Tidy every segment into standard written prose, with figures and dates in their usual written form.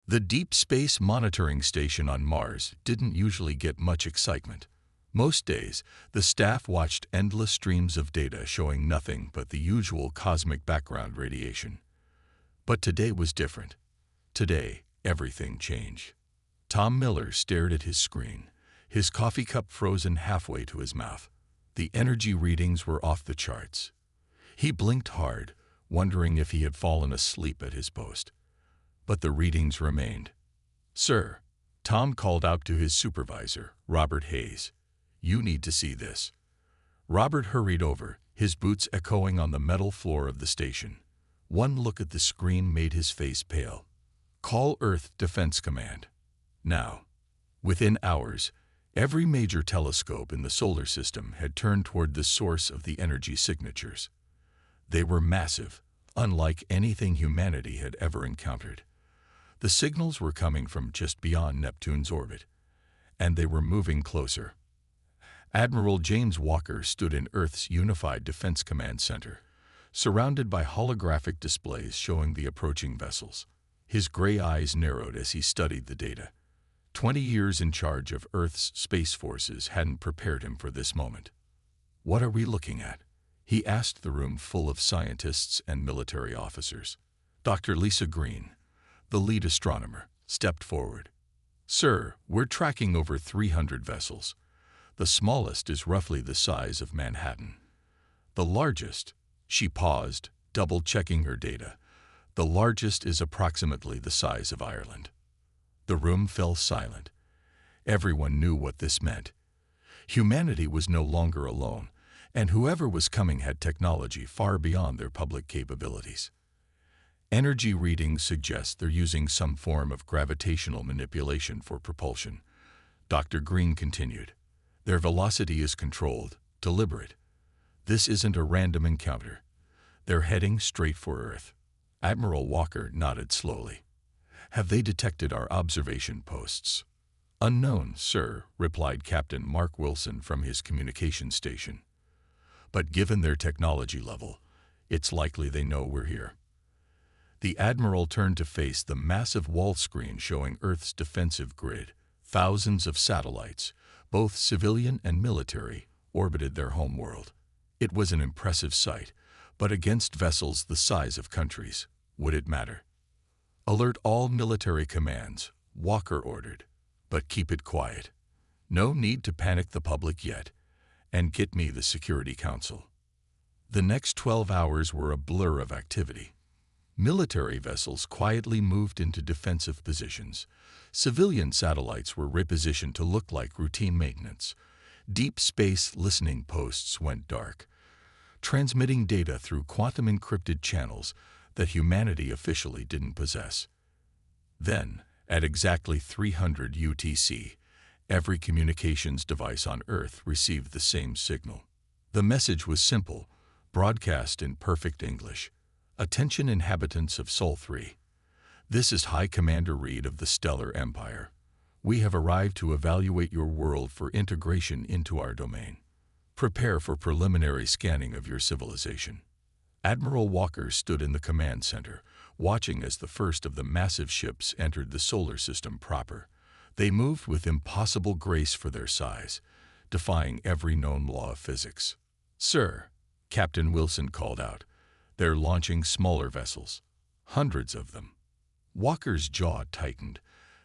The Deep Space Monitoring Station on Mars didn't usually get much excitement. Most days, the staff watched endless streams of data showing nothing but the usual cosmic background radiation. But today was different. Today, everything changed. Tom Miller stared at his screen, his coffee cup frozen halfway to his mouth. The energy readings were off the charts. He blinked hard, wondering if he had fallen asleep at his post. But the readings remained. "Sir," Tom called out to his supervisor, Robert Hayes, "you need to see this." Robert hurried over, his boots echoing on the metal floor of the station. One look at the screen made his face pale. "Call Earth Defense Command. Now." Within hours, every major telescope in the solar system had turned toward the source of the energy signatures. They were massive, unlike anything humanity had ever encountered. The signals were coming from just beyond Neptune's orbit, and they were moving closer. Admiral James Walker stood in Earth's Unified Defense Command Center, surrounded by holographic displays showing the approaching vessels. His gray eyes narrowed as he studied the data. 20 years in charge of Earth's space forces hadn't prepared him for this moment. "What are we looking at?" he asked the room full of scientists and military officers. Dr. Lisa Green, the lead astronomer, stepped forward. "Sir, we're tracking over 300 vessels. The smallest is roughly the size of Manhattan. The largest," she paused, double-checking her data, "the largest is approximately the size of Ireland." The room fell silent. Everyone knew what this meant. Humanity was no longer alone, and whoever was coming had technology far beyond their public capabilities. Energy readings suggest they're using some form of gravitational manipulation for propulsion. Dr. Green continued. "Their velocity is controlled, deliberate. This isn't a random encounter. They're heading straight for Earth." Admiral Walker nodded slowly. "Have they detected our observation posts?" "Unknown, sir," replied Captain Mark Wilson from his communication station. "But given their technology level, it's likely they know we're here." The Admiral turned to face the massive wall screen showing Earth's defensive grid. Thousands of satellites, both civilian and military, orbited their homeworld. It was an impressive sight, but against vessels the size of countries, would it matter? "Alert all military commands," Walker ordered, "but keep it quiet. No need to panic the public yet, and get me the Security Council." The next 12 hours were a blur of activity. Military vessels quietly moved into defensive positions. Civilian satellites were repositioned to look like routine maintenance. Deep space listening posts went dark, transmitting data through quantum-encrypted channels that humanity officially didn't possess. Then, at exactly 300 UTC, every communications device on Earth received the same signal. The message was simple, broadcast in perfect English. "Attention inhabitants of Sol 3. This is High Commander Reed of the Stellar Empire. We have arrived to evaluate your world for integration into our domain. Prepare for preliminary scanning of your civilization." Admiral Walker stood in the command center, watching as the first of the massive ships entered the solar system proper. They moved with impossible grace for their size, defying every known law of physics. "Sir," Captain Wilson called out, "they're launching smaller vessels. Hundreds of them." Walker's jaw tightened.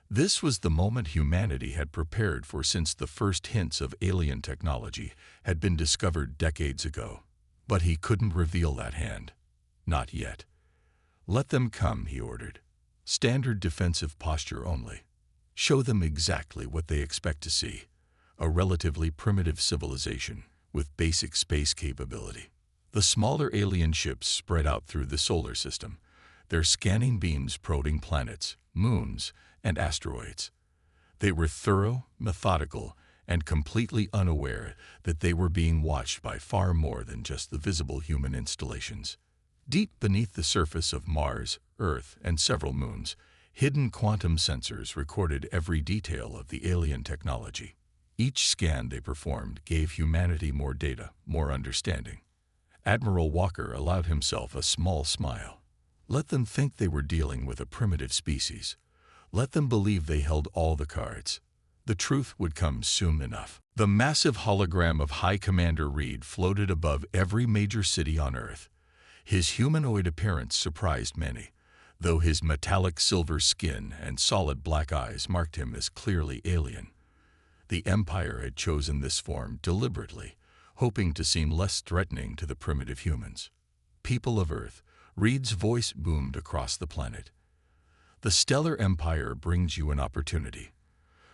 This was the moment humanity had prepared for since the first hints of alien technology had been discovered decades ago. But he couldn't reveal that hand. Not yet. "Let them come," he ordered. "Standard defensive posture only. Show them exactly what they expect to see. A relatively primitive civilization with basic space capability." The smaller alien ships spread out through the solar system, their scanning beams prodding planets, moons, and asteroids. They were thorough, methodical, and completely unaware that they were being watched by far more than just the visible human installations. Deep beneath the surface of Mars, Earth, and several moons, hidden quantum sensors recorded every detail of the alien technology. Each scan they performed gave humanity more data, more understanding. Admiral Walker allowed himself a small smile. Let them think they were dealing with a primitive species. Let them believe they held all the cards. The truth would come soon enough. The massive hologram of High Commander Reed floated above every major city on Earth. His humanoid appearance surprised many, though his metallic silver skin and solid black eyes marked him as clearly alien. The Empire had chosen this form deliberately, hoping to seem less threatening to the primitive humans. People of Earth, Reed's voice boomed across the planet. The Stellar Empire brings you an opportunity.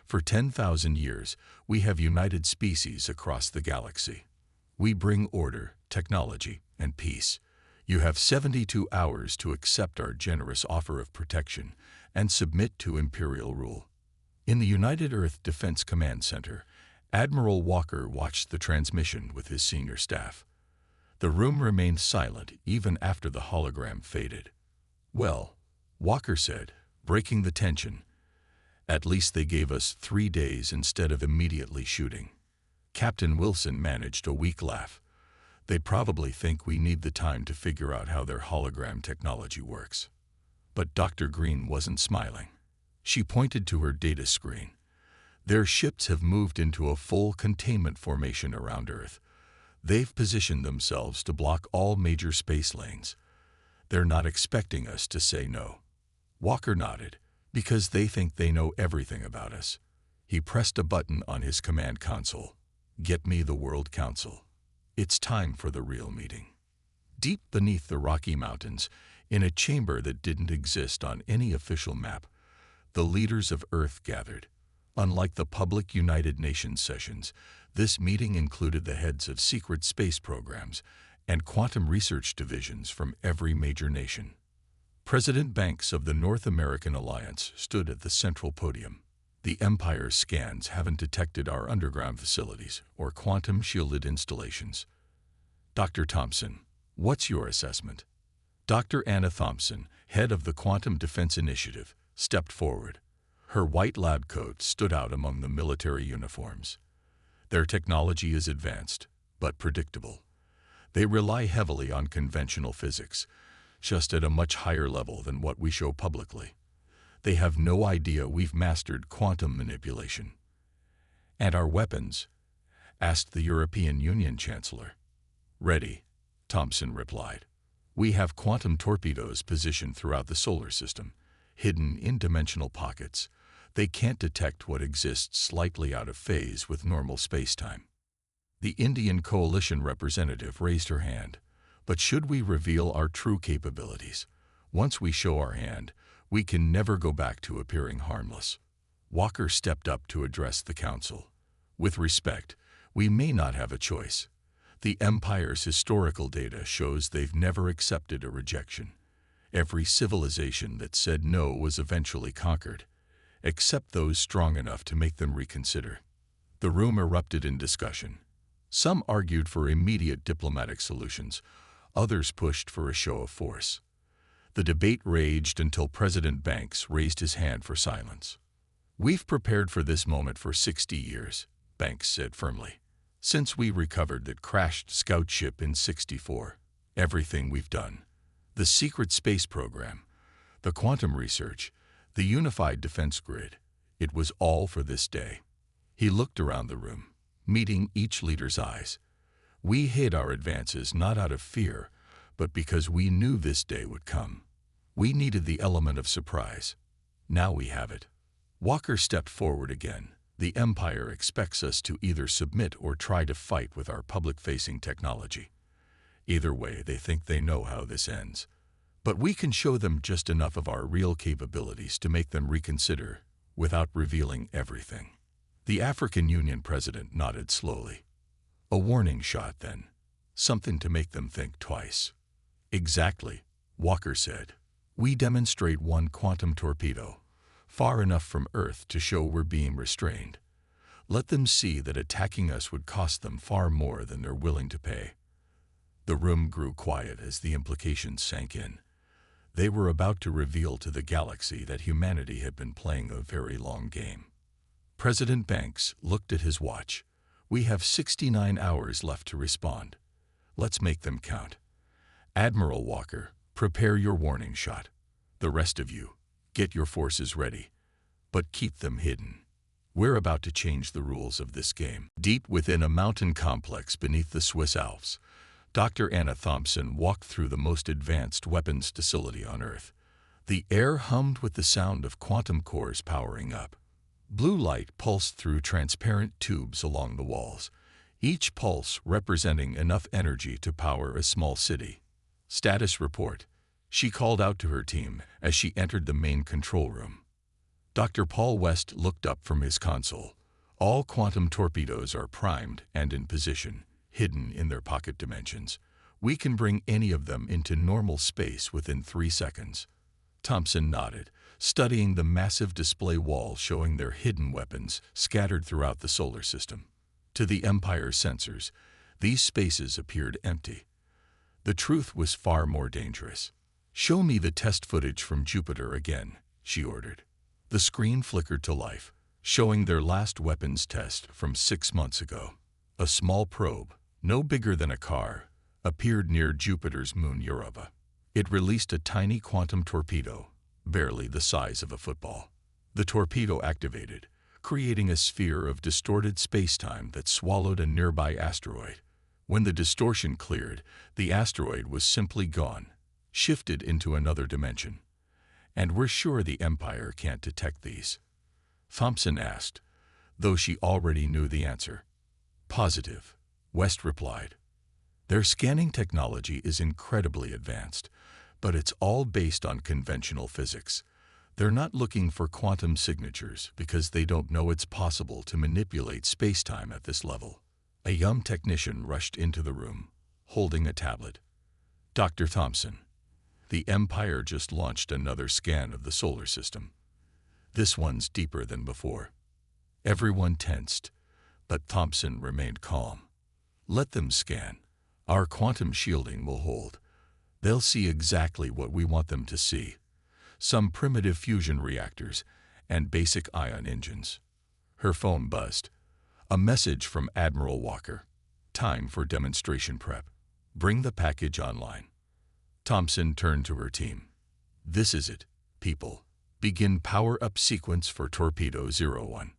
For 10,000 years, we have united species across the galaxy. We bring order, technology, and peace. You have 72 hours to accept our generous offer of protection and submit to Imperial rule. In the United Earth Defense Command Center, Admiral Walker watched the transmission with his senior staff. The room remained silent even after the hologram faded. "Well," Walker said, breaking the tension, "at least they gave us 3 days instead of immediately shooting." Captain Wilson managed a weak laugh. "They probably think we need the time to figure out how their hologram technology works." But Dr. Green wasn't smiling. She pointed to her data screen. "Their ships have moved into a full containment formation around Earth. They've positioned themselves to block all major space lanes. They're not expecting us to say no." Walker nodded, "because they think they know everything about us." He pressed a button on his command console. "Get me the World Council. It's time for the real meeting." Deep beneath the Rocky Mountains, in a chamber that didn't exist on any official map, the leaders of Earth gathered. Unlike the public United Nations sessions, this meeting included the heads of secret space programs and quantum research divisions from every major nation. President Banks of the North American Alliance stood at the central podium. "The Empire's scans haven't detected our underground facilities or quantum-shielded installations. Dr. Thompson, what's your assessment?" Dr. Anna Thompson, head of the Quantum Defense Initiative, stepped forward. Her white lab coat stood out among the military uniforms. "Their technology is advanced, but predictable. They rely heavily on conventional physics, just at a much higher level than what we show publicly. They have no idea we've mastered quantum manipulation." "And our weapons?" asked the European Union Chancellor. "Ready," Thompson replied. "We have quantum torpedoes positioned throughout the solar system, hidden in dimensional pockets. They can't detect what exists slightly out of phase with normal spacetime." The Indian coalition representative raised her hand. "But should we reveal our true capabilities? Once we show our hand, we can never go back to appearing harmless." Walker stepped up to address the council. "With respect, we may not have a choice. The Empire's historical data shows they've never accepted a rejection. Every civilization that said no was eventually conquered, except those strong enough to make them reconsider." The room erupted in discussion. Some argued for immediate diplomatic solutions. Others pushed for a show of force. The debate raged until President Banks raised his hand for silence. "We've prepared for this moment for 60 years, Banks said firmly. "Since we recovered that crashed scout ship in '64. Everything we've done. The secret space program, the quantum research, the unified defense grid. It was all for this day." He looked around the room, meeting each leader's eyes. "We hid our advances not out of fear, but because we knew this day would come. We needed the element of surprise. Now we have it." Walker stepped forward again. "The Empire expects us to either submit or try to fight with our public-facing technology. Either way, they think they know how this ends. But we can show them just enough of our real capabilities to make them reconsider without revealing everything." The African Union president nodded slowly. "A warning shot, then. Something to make them think twice." "Exactly," Walker said. "We demonstrate one quantum torpedo, far enough from Earth to show we're being restrained. Let them see that attacking us would cost them far more than they're willing to pay." The room grew quiet as the implications sank in. They were about to reveal to the galaxy that humanity had been playing a very long game. President Banks looked at his watch. "We have 69 hours left to respond. Let's make them count. Admiral Walker, prepare your warning shot. The rest of you, get your forces ready. but keep them hidden. We're about to change the rules of this game. Deep within a mountain complex beneath the Swiss Alps, Dr. Anna Thompson walked through the most advanced weapons facility on Earth. The air hummed with the sound of quantum cores powering up. Blue light pulsed through transparent tubes along the walls, each pulse representing enough energy to power a small city. Status report, she called out to her team as she entered the main control room. Dr. Paul West looked up from his console. All quantum torpedoes are primed and in position, hidden in their pocket dimensions. We can bring any of them into normal space within 3 seconds. Thompson nodded, studying the massive display wall showing their hidden weapons scattered throughout the solar system. To the Empire's sensors, these spaces appeared empty. The truth was far more dangerous. "Show me the test footage from Jupiter again," she ordered. The screen flickered to life, showing their last weapons test from 6 months ago. A small probe, no bigger than a car, appeared near Jupiter's moon Europa. It released a tiny quantum torpedo, barely the size of a football. The torpedo activated, creating a sphere of distorted spacetime that swallowed a nearby asteroid. When the distortion cleared, the asteroid was simply gone, shifted into another dimension. "And we're sure the Empire can't detect these?" Thompson asked, though she already knew the answer. "Positive," West replied. "Their scanning technology is incredibly advanced, but it's all based on conventional physics. They're not looking for quantum signatures because they don't know it's possible to manipulate spacetime at this level." A young technician rushed into the room, holding a tablet. "Dr. Thompson, the Empire just launched another scan of the solar system. This one's deeper than before." Everyone tensed, but Thompson remained calm. "Let them scan. Our quantum shielding will hold. They'll see exactly what we want them to see. Some primitive fusion reactors and basic ion engines." Her phone buzzed. A message from Admiral Walker. "Time for demonstration prep. Bring the package online." Thompson turned to her team. "This is it, people. Begin power-up sequence for Torpedo 01.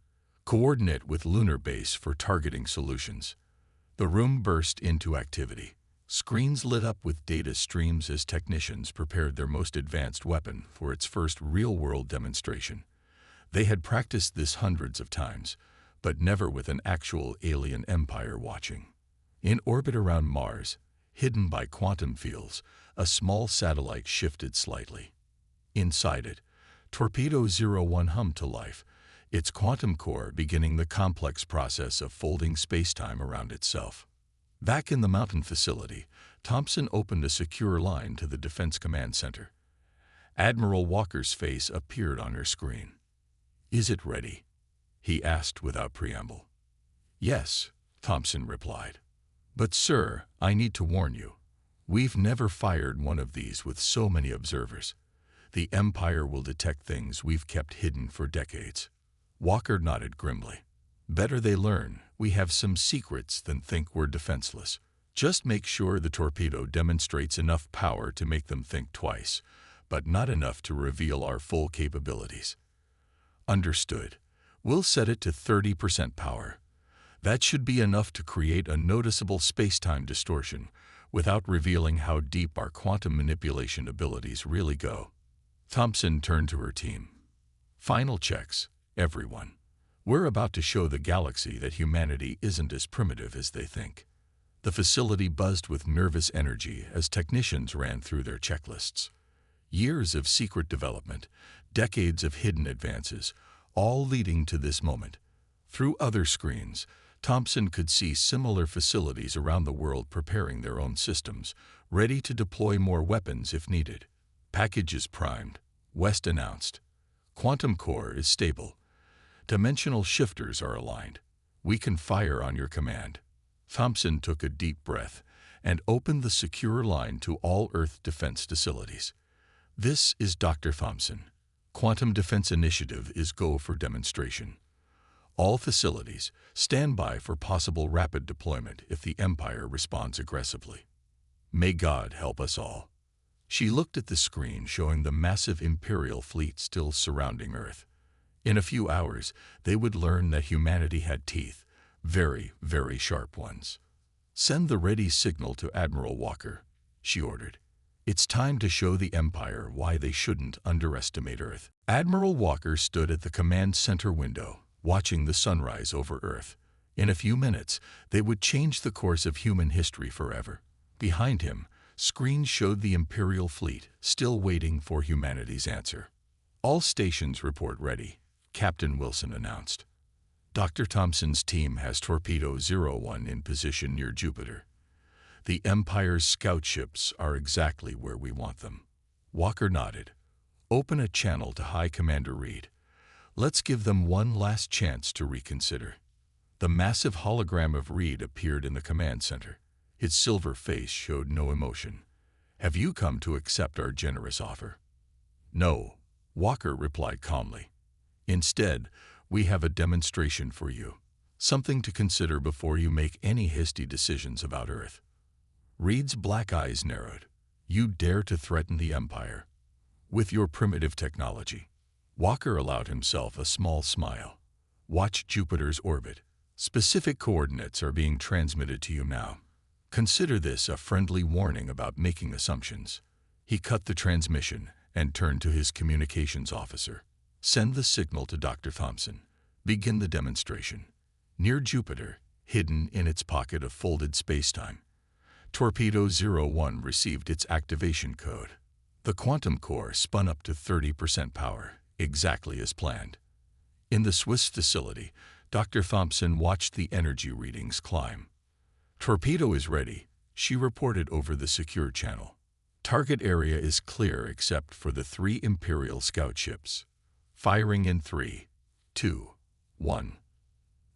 Coordinate with Lunar Base for targeting solutions." The room burst into activity. Screens lit up with data streams as technicians prepared their most advanced weapon for its first real-world demonstration. They had practiced this hundreds of times, but never with an actual alien empire watching. In orbit around Mars, hidden by quantum fields, a small satellite shifted slightly. Inside it, Torpedo 01 hummed to life, its quantum core beginning the complex process of folding spacetime around itself. Back in the mountain facility, Thompson opened a secure line to the Defense Command Center. Admiral Walker's face appeared on her screen. "Is it ready?" he asked without preamble. "Yes," Thompson replied. "But sir, I need to warn you. We've never fired one of these with so many observers. The Empire will detect things we've kept hidden for decades." Walker nodded grimly. "Better they learn we have some secrets than think we're defenseless. Just make sure the torpedo demonstrates enough power to make them think twice, but not enough to reveal our full capabilities." "Understood. We'll set it to 30% power. That should be enough to create a noticeable spacetime distortion without revealing how deep our quantum manipulation abilities really go." Thompson turned to her team. "Final checks, everyone. We're about to show the galaxy that humanity isn't as primitive as they think." The facility buzzed with nervous energy as technicians ran through their checklists. Years of secret development, decades of hidden advances, all leading to this moment. Through other screens, Thompson could see similar facilities around the world preparing their own systems, ready to deploy more weapons if needed. "Packages primed," West announced. "Quantum core is stable. Dimensional shifters are aligned. We can fire on your command." Thompson took a deep breath and opened the secure line to all Earth defense facilities. "This is Dr. Thompson. Quantum Defense Initiative is go for demonstration. All facilities, stand by for possible rapid deployment if the Empire responds aggressively. May God help us all." She looked at the screen showing the massive Imperial fleet still surrounding Earth. In a few hours, they would learn that humanity had teeth, very, very sharp ones. "Send the ready signal to Admiral Walker," she ordered. "It's time to show the Empire why they shouldn't underestimate Earth." Admiral Walker stood at the command center window, watching the sunrise over Earth. In a few minutes, they would change the course of human history forever. Behind him, screens showed the Imperial fleet, still waiting for humanity's answer. "All stations report ready," Captain Wilson announced. "Dr. Thompson's team has Torpedo 01 in position near Jupiter. The Empire's scout ships are exactly where we want them." Walker nodded. "Open a channel to High Commander Reed. Let's give them one last chance to reconsider." The massive hologram of Reed appeared in the command center. His silver face showed no emotion. "Have you come to accept our generous offer?" "No," Walker replied calmly. "Instead, we have a demonstration for you. Something to consider before you make any hasty decisions about Earth." Reed's black eyes narrowed. "You dare to threaten the Empire? With your primitive technology?" Walker allowed himself a small smile. "Watch Jupiter's orbit. Specific coordinates are being transmitted to you now. Consider this a friendly warning about making assumptions." He cut the transmission and turned to his communications officer. "Send the signal to Dr. Thompson. Begin the demonstration." Near Jupiter, hidden in its pocket of folded spacetime, Torpedo 01 received its activation code. The quantum core spun up to 30% power, exactly as planned. In the Swiss facility, Dr. Thompson watched the energy readings climb. "Torpedo is ready," she reported over the secure channel. "Target area is clear except for the 3 Imperial scout ships. Firing in 3, 2, 1.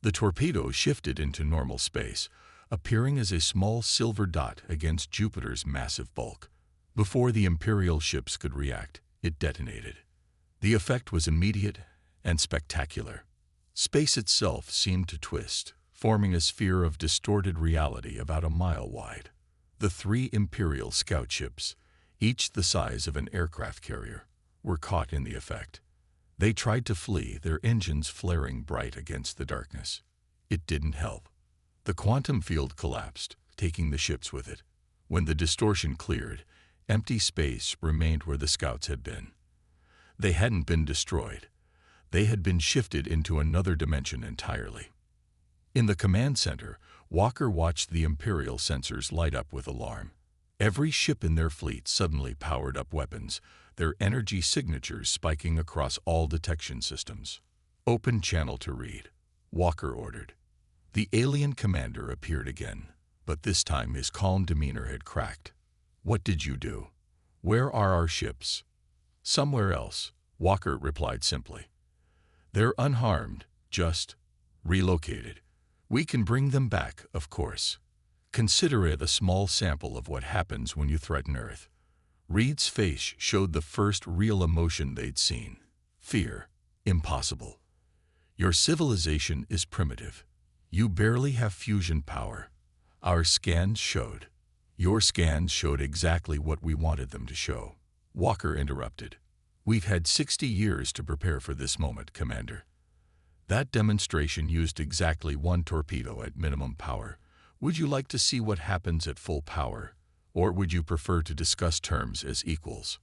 The torpedo shifted into normal space, appearing as a small silver dot against Jupiter's massive bulk. Before the Imperial ships could react, it detonated. The effect was immediate and spectacular. Space itself seemed to twist, forming a sphere of distorted reality about a mile wide. The 3 Imperial scout ships, each the size of an aircraft carrier, were caught in the effect. They tried to flee, their engines flaring bright against the darkness. It didn't help. The quantum field collapsed, taking the ships with it. When the distortion cleared, empty space remained where the scouts had been. They hadn't been destroyed. They had been shifted into another dimension entirely. In the command center, Walker watched the Imperial sensors light up with alarm. Every ship in their fleet suddenly powered up weapons, their energy signatures spiking across all detection systems. "Open channel to Reed," Walker ordered. The alien commander appeared again, but this time his calm demeanor had cracked. "What did you do? Where are our ships?" "Somewhere else," Walker replied simply. "They're unharmed, just relocated. We can bring them back, of course. Consider it a small sample of what happens when you threaten Earth." Reed's face showed the first real emotion they'd seen. Fear. Impossible. "Your civilization is primitive. You barely have fusion power. Our scans showed." "Your scans showed exactly what we wanted them to show," Walker interrupted. "We've had 60 years to prepare for this moment, Commander. That demonstration used exactly 1 torpedo at minimum power. Would you like to see what happens at full power, or would you prefer to discuss terms as equals?"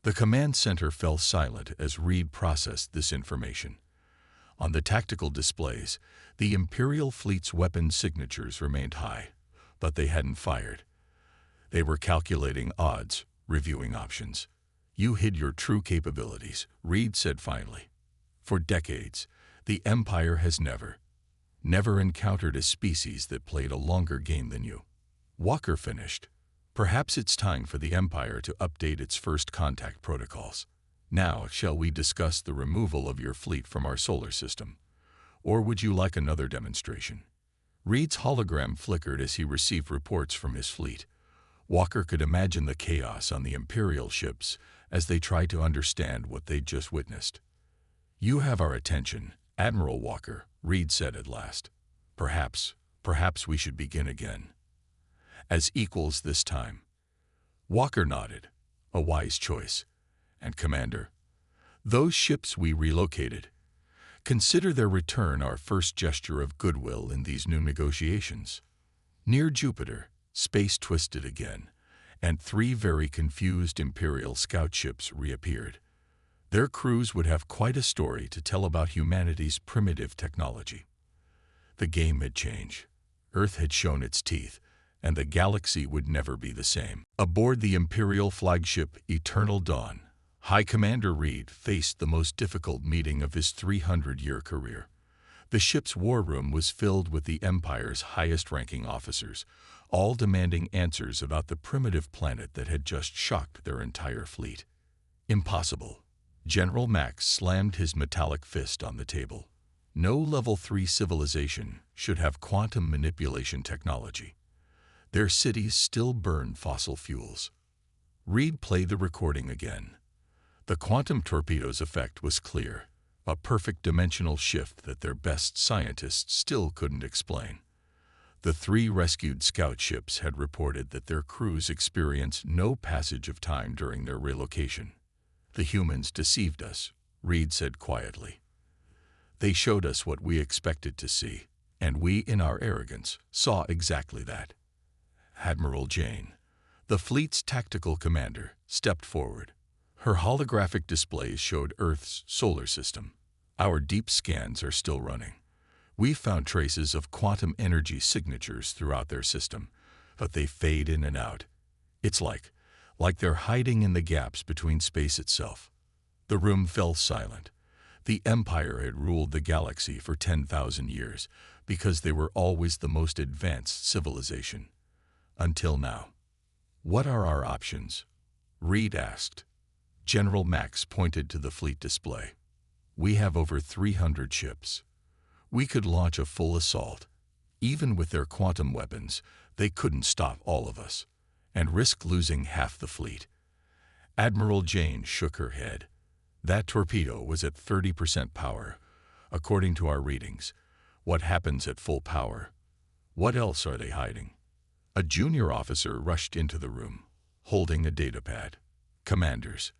The command center fell silent as Reed processed this information. On the tactical displays, the Imperial fleet's weapon signatures remained high, but they hadn't fired. They were calculating odds, reviewing options. "You hid your true capabilities," Reed said finally. "For decades, the Empire has never encountered a species that played a longer game than you." Walker finished. "Perhaps it's time for the Empire to update its first contact protocols. Now, shall we discuss the removal of your fleet from our solar system? Or would you like another demonstration?" Reed's hologram flickered as he received reports from his fleet. Walker could imagine the chaos on the Imperial ships as they tried to understand what they'd just witnessed. "You have our attention, Admiral Walker," Reed said at last. Perhaps we should begin again. As equals this time." Walker nodded. "A wise choice. And Commander, those ships we relocated, Consider their return our first gesture of goodwill in these new negotiations. Near Jupiter, space twisted again, and 3 very confused Imperial scout ships reappeared. Their crews would have quite a story to tell about humanity's primitive technology. The game had changed. Earth had shown its teeth, and the galaxy would never be the same. Aboard the Imperial flagship Eternal Dawn, High Commander Reed faced the most difficult meeting of his 300-year career. The ship's war room was filled with the Empire's highest-ranking officers, all demanding answers about the primitive planet that had just shocked their entire fleet. Impossible. General Max slammed his metallic fist on the table. No Level 3 civilization should have quantum manipulation technology. Their cities still burn fossil fuels. Reed played the recording again. The quantum torpedo's effect was clear, a perfect dimensional shift that their best scientists still couldn't explain. The 3 rescued scout ships had reported that their crews experienced no passage of time during their relocation. The humans deceived us, Reed said quietly. They showed us what we expected to see, and we, in our arrogance, saw exactly that. Admiral Jane, the fleet's tactical commander, stepped forward. Her holographic displays showed Earth's solar system. Our deep scans are still running. We found traces of quantum energy signatures throughout their system, but they fade in and out. It's like they're hiding in the gaps between space itself. The room fell silent. The Empire had ruled the galaxy for 10,000 years because they were always the most advanced civilization. Until now. What are our options? Reed asked. General Max pointed to the fleet display. We have over 300 ships. We could launch a full assault. Even with their quantum weapons, they couldn't stop all of us, and risk losing half the fleet. Admiral Jane shook her head. That torpedo was at 30% power, according to our readings. What happens at full power? What else are they hiding? A junior officer rushed into the room, holding a datapad. Commanders,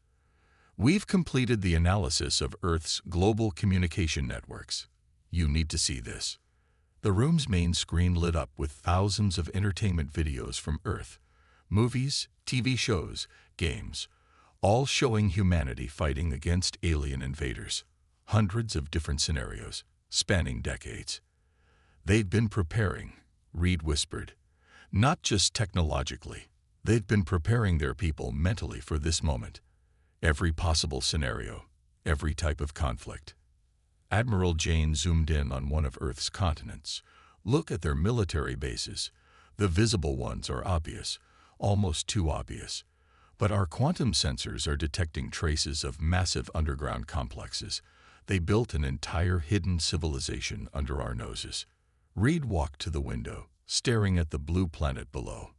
we've completed the analysis of Earth's global communication networks. You need to see this. The room's main screen lit up with thousands of entertainment videos from Earth. Movies, TV shows, games, all showing humanity fighting against alien invaders. Hundreds of different scenarios, spanning decades. They'd been preparing, Reed whispered. Not just technologically. They'd been preparing their people mentally for this moment. Every possible scenario, every type of conflict. Admiral Jane zoomed in on one of Earth's continents. Look at their military bases. The visible ones are obvious, almost too obvious. But our quantum sensors are detecting traces of massive underground complexes. They built an entire hidden civilization under our noses. Reed walked to the window, staring at the blue planet below.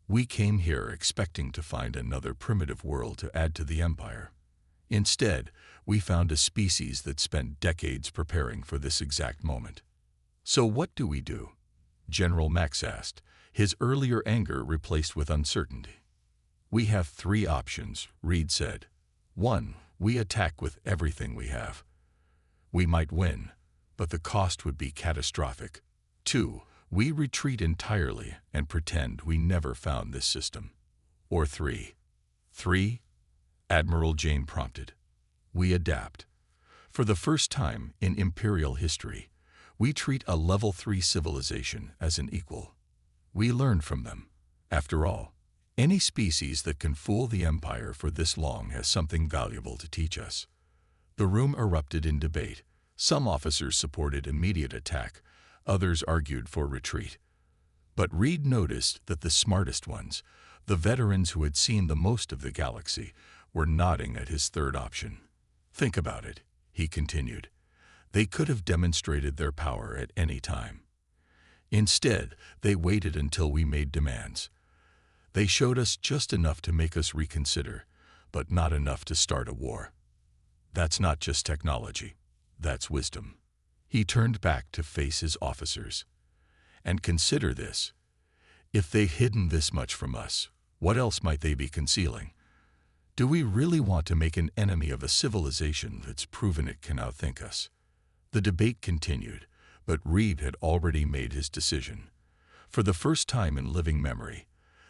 We came here expecting to find another primitive world to add to the Empire. Instead, we found a species that spent decades preparing for this exact moment. So what do we do? General Max asked, his earlier anger replaced with uncertainty. We have 3 options, Reed said. 1, we attack with everything we have. We might win, but the cost would be catastrophic. 2, we retreat entirely and pretend we never found this system. Or 3. 3? Admiral Jane prompted. We adapt. For the first time in Imperial history, we treat a Level 3 civilization as an equal. We learn from them. After all, any species that can fool the Empire for this long has something valuable to teach us. The room erupted in debate. Some officers supported immediate attack. Others argued for retreat. But Reed noticed that the smartest ones, the veterans who had seen the most of the galaxy, were nodding at his third option. Think about it, he continued. They could have demonstrated their power at any time. Instead, they waited until we made demands. They showed us just enough to make us reconsider, but not enough to start a war. That's not just technology, that's wisdom. He turned back to face his officers. And consider this. If they've hidden this much from us, what else might they be concealing? Do we really want to make an enemy of a civilization that's proven it can outthink us? The debate continued, but Reed had already made his decision. For the first time in living memory,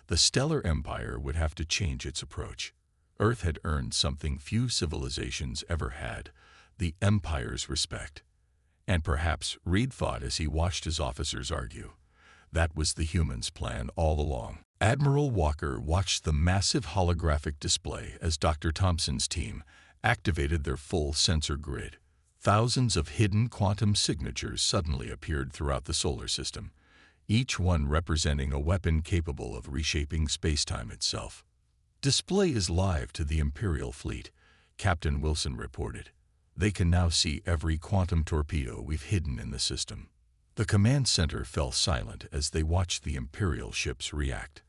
the Stellar Empire would have to change its approach. Earth had earned something few civilizations ever had, the Empire's respect. And perhaps, Reed thought as he watched his officers argue, that was the humans' plan all along. Admiral Walker watched the massive holographic display as Dr. Thompson's team activated their full sensor grid. Thousands of hidden quantum signatures suddenly appeared throughout the solar system, each one representing a weapon capable of reshaping spacetime itself. "Display is live to the Imperial fleet," Captain Wilson reported. "They can now see every quantum torpedo we've hidden in the system." The command center fell silent as they watched the Imperial ships react.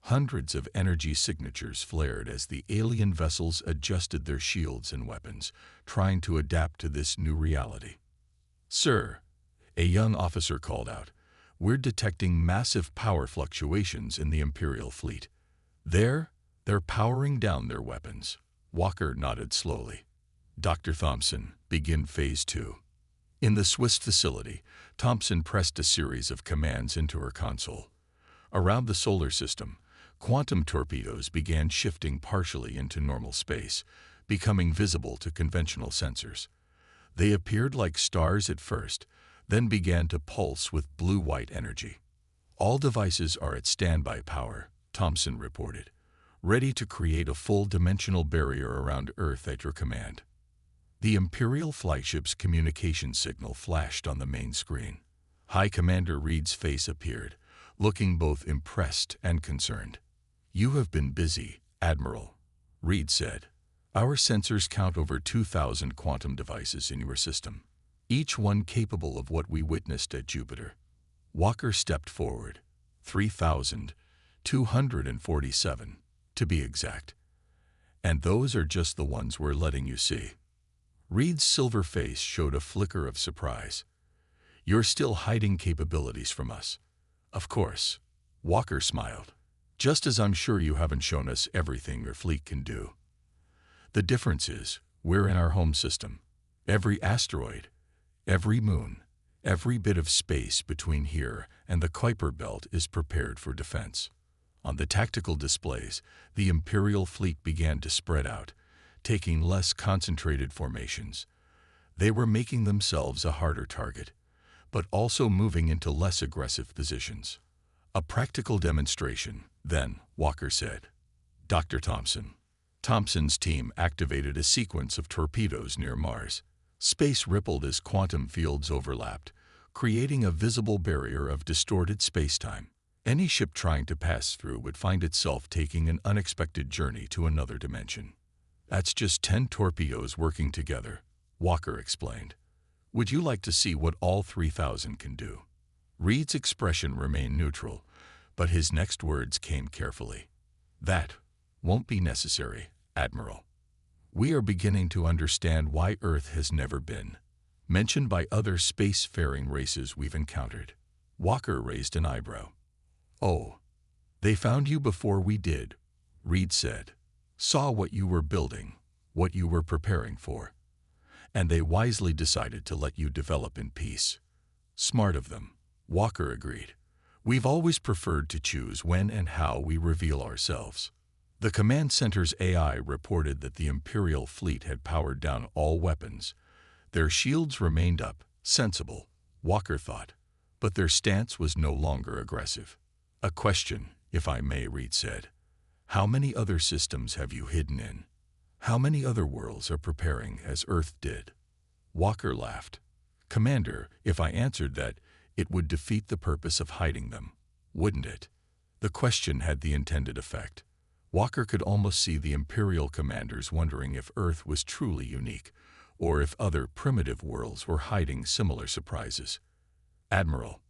Hundreds of energy signatures flared as the alien vessels adjusted their shields and weapons, trying to adapt to this new reality. "Sir," a young officer called out, "we're detecting massive power fluctuations in the Imperial fleet." "They're powering down their weapons." Walker nodded slowly. "Dr. Thompson, begin Phase 2. In the Swiss facility, Thompson pressed a series of commands into her console. Around the solar system, quantum torpedoes began shifting partially into normal space, becoming visible to conventional sensors. They appeared like stars at first, then began to pulse with blue-white energy. "All devices are at standby power," Thompson reported, "ready to create a full-dimensional barrier around Earth at your command." The Imperial flagship's communication signal flashed on the main screen. High Commander Reed's face appeared, looking both impressed and concerned. "You have been busy, Admiral," Reed said. "Our sensors count over 2,000 quantum devices in your system, each one capable of what we witnessed at Jupiter." Walker stepped forward. 3,247, to be exact. "And those are just the ones we're letting you see." Reed's silver face showed a flicker of surprise. "You're still hiding capabilities from us." "Of course," Walker smiled. "Just as I'm sure you haven't shown us everything your fleet can do. The difference is, we're in our home system. Every asteroid, every moon, every bit of space between here and the Kuiper Belt is prepared for defense." On the tactical displays, the Imperial fleet began to spread out, taking less concentrated formations. They were making themselves a harder target, but also moving into less aggressive positions. "A practical demonstration, then," Walker said. "Dr. Thompson." Thompson's team activated a sequence of torpedoes near Mars. Space rippled as quantum fields overlapped, creating a visible barrier of distorted spacetime. Any ship trying to pass through would find itself taking an unexpected journey to another dimension. "That's just 10 torpedoes working together," Walker explained. "Would you like to see what all 3,000 can do?" Reed's expression remained neutral, but his next words came carefully. "That won't be necessary, Admiral. We are beginning to understand why Earth has never been mentioned by other spacefaring races we've encountered." Walker raised an eyebrow. "Oh, they found you before we did," Reed said. "Saw what you were building, what you were preparing for. And they wisely decided to let you develop in peace." "Smart of them," Walker agreed. "We've always preferred to choose when and how we reveal ourselves." The command center's AI reported that the Imperial fleet had powered down all weapons. Their shields remained up, sensible, Walker thought, but their stance was no longer aggressive. "A question, if I may," Reed said. "How many other systems have you hidden in? How many other worlds are preparing as Earth did?" Walker laughed. "Commander, if I answered that, it would defeat the purpose of hiding them, wouldn't it?" The question had the intended effect. Walker could almost see the Imperial commanders wondering if Earth was truly unique, or if other primitive worlds were hiding similar surprises. "Admiral,"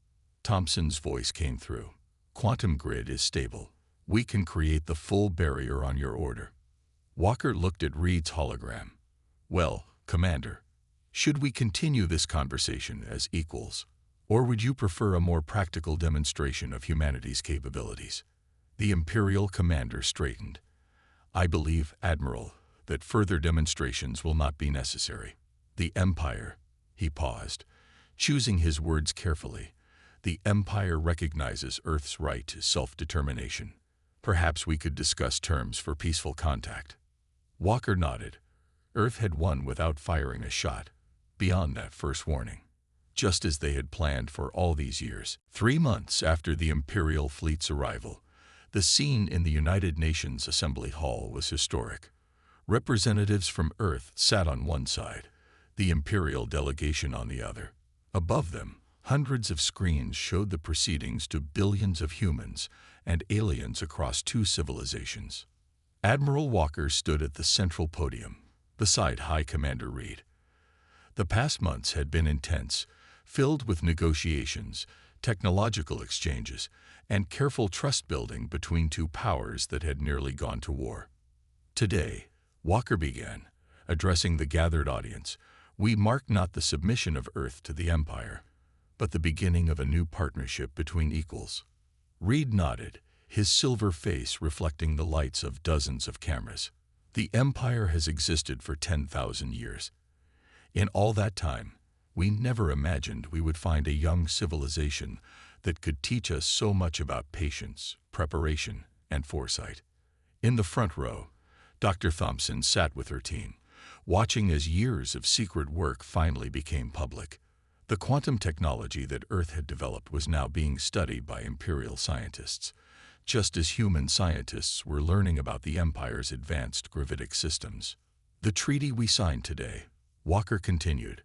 Thompson's voice came through, "quantum grid is stable. We can create the full barrier on your order." Walker looked at Reed's hologram. "Well, Commander, should we continue this conversation as equals, or would you prefer a more practical demonstration of humanity's capabilities?" The Imperial commander straightened. "I believe, Admiral, that further demonstrations will not be necessary. The Empire, He paused, choosing his words carefully. The Empire recognizes Earth's right to self-determination. Perhaps we could discuss terms for peaceful contact. Walker nodded. Earth had won without firing a shot, beyond that first warning. Just as they had planned for all these years. 3 months after the Imperial fleet's arrival, the scene in the United Nations Assembly Hall was historic. Representatives from Earth sat on one side, the Imperial delegation on the other. Above them, hundreds of screens showed the proceedings to billions of humans and aliens across 2 civilizations. Admiral Walker stood at the central podium, beside High Commander Reed. The past months had been intense, filled with negotiations, technological exchanges, and careful trust-building between 2 powers that had nearly gone to war. Today, Walker began, addressing the gathered audience. We mark not the submission of Earth to the Empire, but the beginning of a new partnership between equals. Reed nodded, his silver face reflecting the lights of dozens of cameras. The Empire has existed for 10,000 years. In all that time, we never imagined we would find a young civilization that could teach us so much about patience, preparation, and foresight. In the front row, Dr. Thompson sat with her team, watching as years of secret work finally became public. The quantum technology that Earth had developed was now being studied by Imperial scientists, just as human scientists were learning about the Empire's advanced gravitic systems. The treaty we signed today, Walker continued,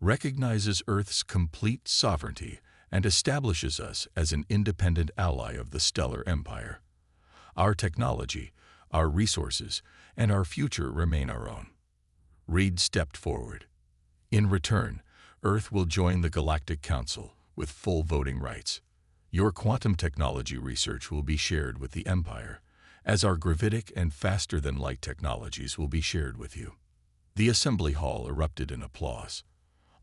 recognizes Earth's complete sovereignty and establishes us as an independent ally of the Stellar Empire. Our technology, our resources, and our future remain our own. Reed stepped forward. In return, Earth will join the Galactic Council with full voting rights. Your quantum technology research will be shared with the Empire, as our gravitic and faster-than-light technologies will be shared with you. The assembly hall erupted in applause.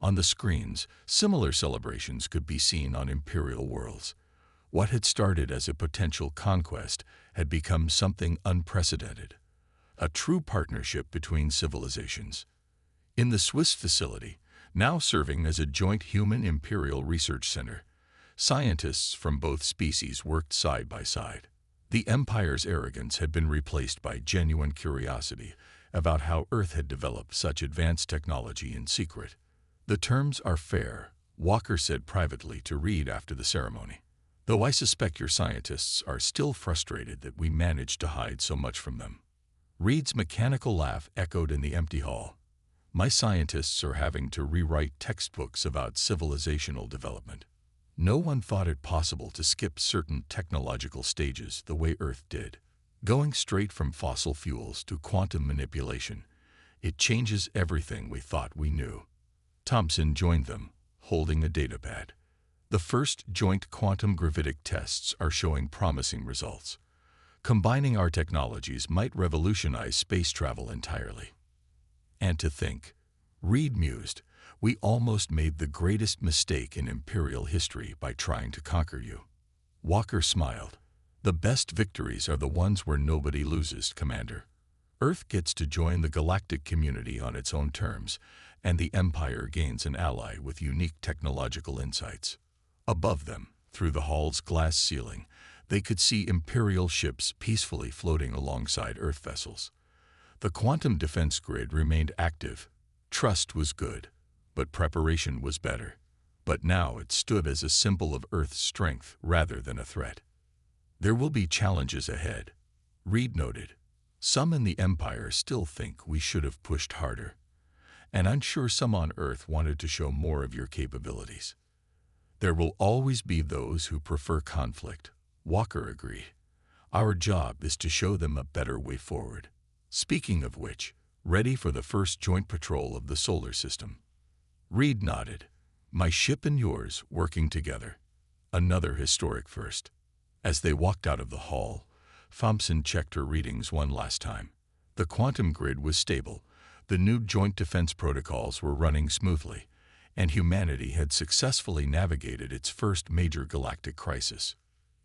On the screens, similar celebrations could be seen on Imperial worlds. What had started as a potential conquest had become something unprecedented, a true partnership between civilizations. In the Swiss facility, now serving as a joint human-imperial research center, scientists from both species worked side by side. The Empire's arrogance had been replaced by genuine curiosity about how Earth had developed such advanced technology in secret. The terms are fair, Walker said privately to Reed after the ceremony. Though I suspect your scientists are still frustrated that we managed to hide so much from them. Reed's mechanical laugh echoed in the empty hall. My scientists are having to rewrite textbooks about civilizational development. No one thought it possible to skip certain technological stages the way Earth did. Going straight from fossil fuels to quantum manipulation, it changes everything we thought we knew. Thompson joined them, holding a datapad. The first joint quantum gravitic tests are showing promising results. Combining our technologies might revolutionize space travel entirely. And to think, Reed mused, we almost made the greatest mistake in Imperial history by trying to conquer you. Walker smiled. The best victories are the ones where nobody loses, Commander. Earth gets to join the galactic community on its own terms, and the Empire gains an ally with unique technological insights. Above them, through the hall's glass ceiling, they could see Imperial ships peacefully floating alongside Earth vessels. The quantum defense grid remained active. Trust was good, but preparation was better. But now it stood as a symbol of Earth's strength rather than a threat. There will be challenges ahead, Reed noted. Some in the Empire still think we should have pushed harder, and I'm sure some on Earth wanted to show more of your capabilities. There will always be those who prefer conflict, Walker agreed. Our job is to show them a better way forward. Speaking of which, ready for the first joint patrol of the solar system. Reed nodded. My ship and yours working together. Another historic first. As they walked out of the hall, Thompson checked her readings one last time. The quantum grid was stable, the new joint defense protocols were running smoothly, and humanity had successfully navigated its first major galactic crisis.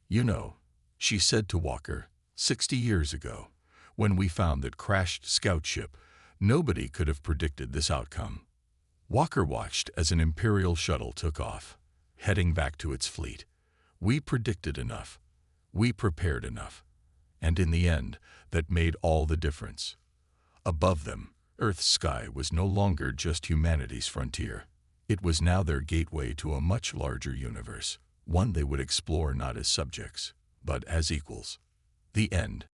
You know, she said to Walker, 60 years ago, when we found that crashed scout ship, nobody could have predicted this outcome. Walker watched as an Imperial shuttle took off, heading back to its fleet. We predicted enough. We prepared enough. And in the end, that made all the difference. Above them, Earth's sky was no longer just humanity's frontier. It was now their gateway to a much larger universe, one they would explore not as subjects, but as equals. The end.